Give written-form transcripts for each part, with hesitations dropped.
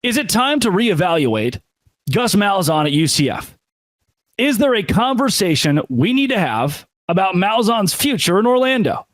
Is it time to reevaluate Gus Malzahn at UCF? Is there a conversation we need to have about Malzahn's future in Orlando?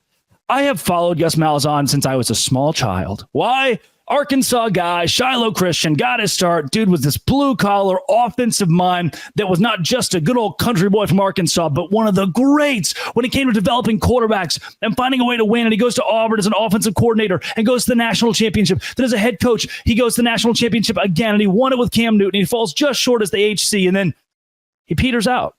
I have followed Gus Malzahn since I was a small child. Why? Arkansas guy, Shiloh Christian, got his start. Dude was this blue-collar offensive mind that was not just a good old country boy from Arkansas, but one of the greats when it came to developing quarterbacks and finding a way to win. And he goes to Auburn as an offensive coordinator and goes to the national championship. Then as a head coach, he goes to the national championship again, and he won it with Cam Newton. He falls just short as the HC, and then he peters out.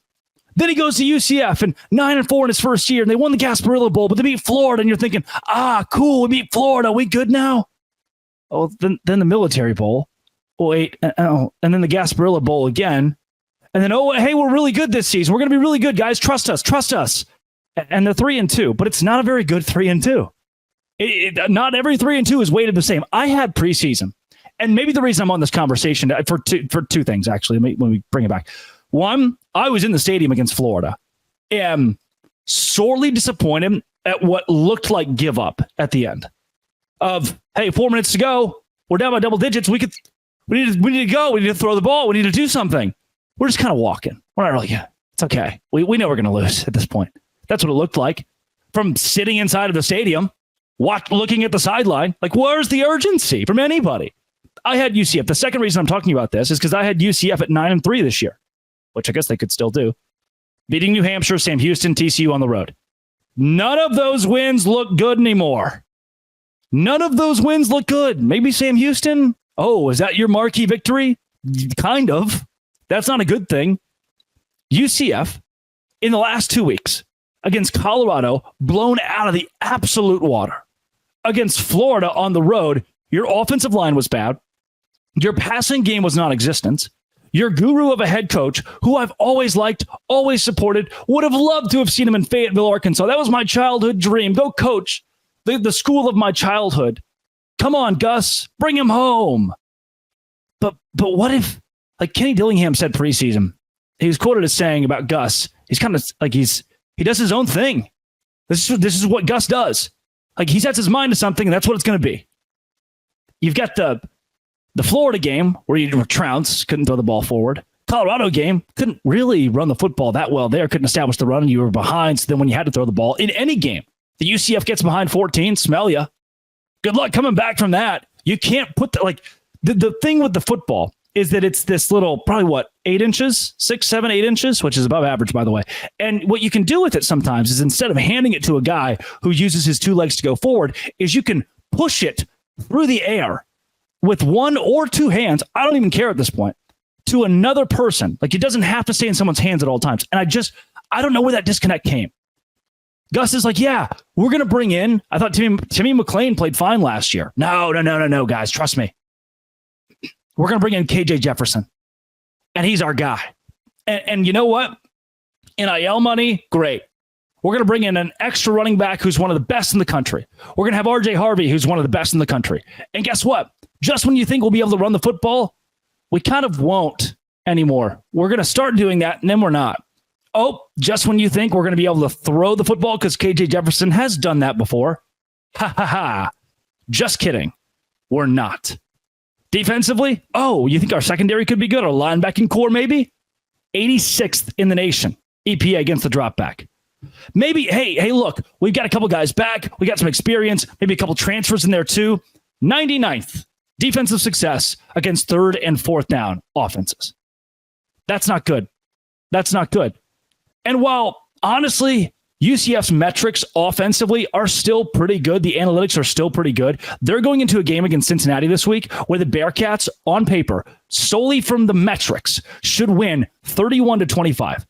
Then he goes to UCF and 9-4 in his first year, and they won the Gasparilla Bowl, but they beat Florida, and you're thinking, cool, we beat Florida. Are we good now? Oh, then the Military Bowl. Oh, wait. And then the Gasparilla Bowl again. And then, hey, we're really good this season. We're going to be really good, guys. Trust us. Trust us. And they're 3-2, but it's not a very good 3-2. Not every 3-2 is weighted the same. I had preseason. And maybe the reason I'm on this conversation for two things, actually. Let me bring it back. One, I was in the stadium against Florida. Am sorely disappointed at what looked like give up at the end. Of, hey, 4 minutes to go. We're down by double digits. We need to go. We need to throw the ball. We need to do something. We're just kind of walking. We're not really, it's okay. We know we're going to lose at this point. That's what it looked like from sitting inside of the stadium, looking at the sideline. Like, where's the urgency from anybody? I had UCF. The second reason I'm talking about this is because I had UCF at 9-3 this year, which I guess they could still do. Beating New Hampshire, Sam Houston, TCU on the road. None of those wins look good anymore. None of those wins look good. Maybe Sam Houston. Oh, is that your marquee victory? Kind of. That's not a good thing. UCF, in the last 2 weeks, against Colorado, blown out of the absolute water. Against Florida on the road, your offensive line was bad. Your passing game was non-existent. Your guru of a head coach, who I've always liked, always supported, would have loved to have seen him in Fayetteville, Arkansas. That was my childhood dream. Go coach the school of my childhood. Come on, Gus, bring him home. But what if, like Kenny Dillingham said preseason, he was quoted as saying about Gus, he's kind of like he does his own thing. This is what Gus does. Like, he sets his mind to something, and that's what it's going to be. You've got the Florida game where you trounce, couldn't throw the ball forward. Colorado game, couldn't really run the football that well there, couldn't establish the run, and you were behind. So then when you had to throw the ball in any game, the UCF gets behind 14, smell ya. Good luck coming back from that. You can't put the thing with the football is that it's this little, probably 8 inches, 6, 7, 8 inches, which is above average, by the way. And what you can do with it sometimes is instead of handing it to a guy who uses his 2 legs to go forward, is you can push it through the air with 1 or 2 hands. I don't even care at this point, to another person. Like, it doesn't have to stay in someone's hands at all times. And I don't know where that disconnect came. Gus is like, yeah, we're going to bring in, I thought Timmy McClain played fine last year. No, guys, trust me. We're going to bring in KJ Jefferson, and he's our guy. And you know what? NIL money, great. We're going to bring in an extra running back who's one of the best in the country. We're going to have RJ Harvey, who's one of the best in the country. And guess what? Just when you think we'll be able to run the football, we kind of won't anymore. We're going to start doing that, and then we're not. Oh, just when you think we're going to be able to throw the football because KJ Jefferson has done that before. Ha. Just kidding. We're not. Defensively, you think our secondary could be good? Our linebacking core, maybe? 86th in the nation, EPA against the drop back. Maybe, hey, look, we've got a couple guys back. We got some experience, maybe a couple transfers in there too. 99th defensive success against 3rd and 4th down offenses. That's not good. And while, honestly, UCF's metrics offensively are still pretty good, the analytics are still pretty good, they're going into a game against Cincinnati this week where the Bearcats, on paper, solely from the metrics, should win 31-25.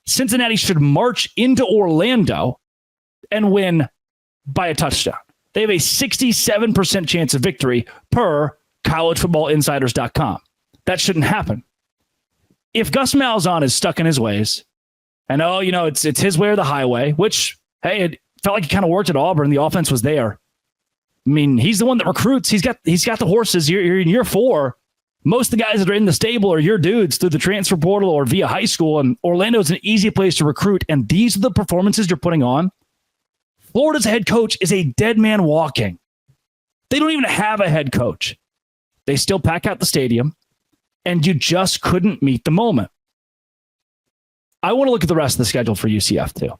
Cincinnati should march into Orlando and win by a touchdown. They have a 67% chance of victory per collegefootballinsiders.com. That shouldn't happen. If Gus Malzahn is stuck in his ways, and it's his way or the highway, which, hey, it felt like it kind of worked at Auburn. The offense was there. I mean, he's the one that recruits. He's got the horses. You're in year 4. Most of the guys that are in the stable are your dudes through the transfer portal or via high school, and Orlando's an easy place to recruit, and these are the performances you're putting on. Florida's head coach is a dead man walking. They don't even have a head coach. They still pack out the stadium, and you just couldn't meet the moment. I want to look at the rest of the schedule for UCF too,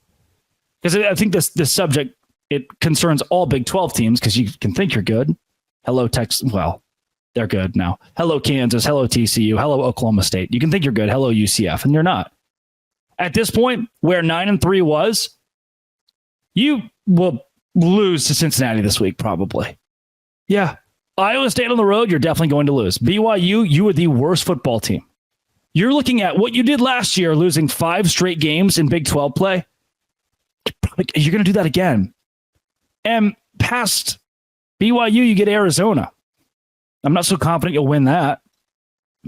because I think this subject, it concerns all Big 12 teams because you can think you're good. Hello, Texas. Well, they're good now. Hello, Kansas. Hello, TCU. Hello, Oklahoma State. You can think you're good. Hello, UCF, and you're not. At this point, where 9-3 was, you will lose to Cincinnati this week, probably. Yeah. Iowa State on the road, you're definitely going to lose. BYU, you are the worst football team. You're looking at what you did last year, losing 5 straight games in Big 12 play. You're going to do that again. And past BYU, you get Arizona. I'm not so confident you'll win that.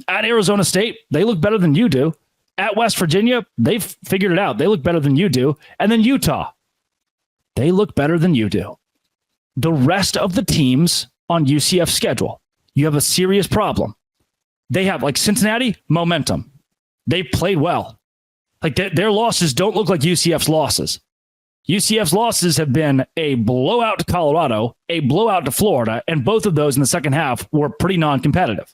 At Arizona State, they look better than you do. At West Virginia, they've figured it out. They look better than you do. And then Utah, they look better than you do. The rest of the teams on UCF's schedule, you have a serious problem. They have, like Cincinnati, momentum. They played well. Like their losses don't look like UCF's losses. UCF's losses have been a blowout to Colorado, a blowout to Florida, and both of those in the second half were pretty non-competitive.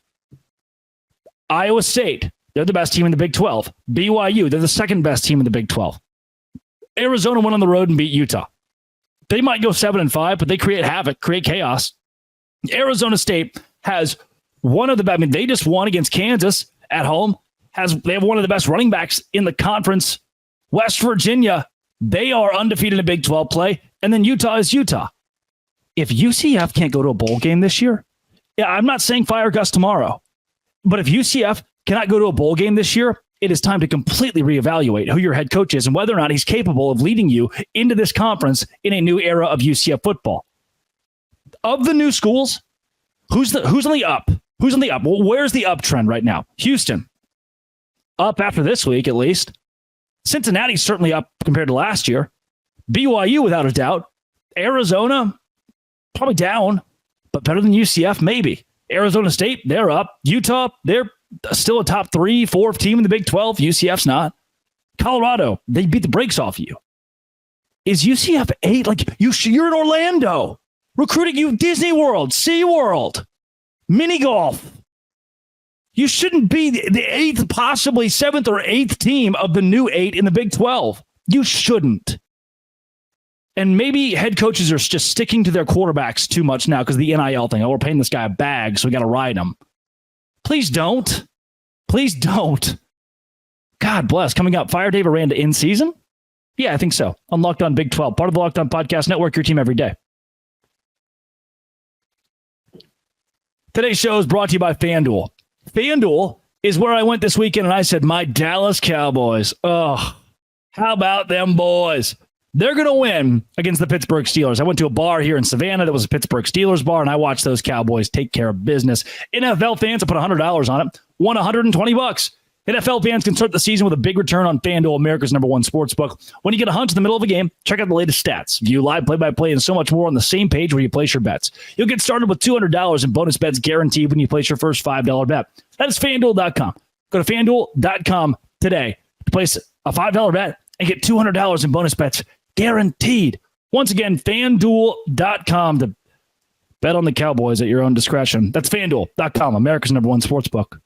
Iowa State, they're the best team in the Big 12. BYU, they're the second best team in the Big 12. Arizona went on the road and beat Utah. They might go 7-5, but they create havoc, create chaos. Arizona State has one of the best. I mean, they just won against Kansas at home. They have one of the best running backs in the conference. West Virginia, they are undefeated in Big 12 play. And then Utah is Utah. If UCF can't go to a bowl game this year, yeah, I'm not saying fire Gus tomorrow, but if UCF cannot go to a bowl game this year, it is time to completely reevaluate who your head coach is and whether or not he's capable of leading you into this conference in a new era of UCF football. Of the new schools, who's on the up? Who's on the up? Well, where's the uptrend right now? Houston, up after this week at least. Cincinnati's certainly up compared to last year. BYU, without a doubt. Arizona, probably down, but better than UCF, maybe. Arizona State, they're up. Utah, they're still a top 3-4 team in the Big 12. UCF's not. Colorado, they beat the brakes off you. Is UCF 8? Like, you're in Orlando. Recruiting you Disney World, SeaWorld, mini golf. You shouldn't be the 8th, possibly 7th or 8th team of the new 8 in the Big 12. You shouldn't. And maybe head coaches are just sticking to their quarterbacks too much now because of the NIL thing. Oh, we're paying this guy a bag, so we got to ride him. Please don't. Please don't. God bless. Coming up, fire Dave Aranda in season? Yeah, I think so. On Locked On Big 12, part of the Locked On Podcast Network, your team every day. Today's show is brought to you by FanDuel. FanDuel is where I went this weekend and I said, my Dallas Cowboys. Oh, how about them boys? They're going to win against the Pittsburgh Steelers. I went to a bar here in Savannah that was a Pittsburgh Steelers bar, and I watched those Cowboys take care of business. NFL fans, I put $100 on it, won $120. NFL fans can start the season with a big return on FanDuel, America's #1 sportsbook. When you get a hunch in the middle of a game, check out the latest stats, view live play-by-play, and so much more on the same page where you place your bets. You'll get started with $200 in bonus bets guaranteed when you place your first $5 bet. That is FanDuel.com. Go to FanDuel.com today to place a $5 bet and get $200 in bonus bets guaranteed. Once again, FanDuel.com to bet on the Cowboys at your own discretion. That's FanDuel.com, America's #1 sportsbook.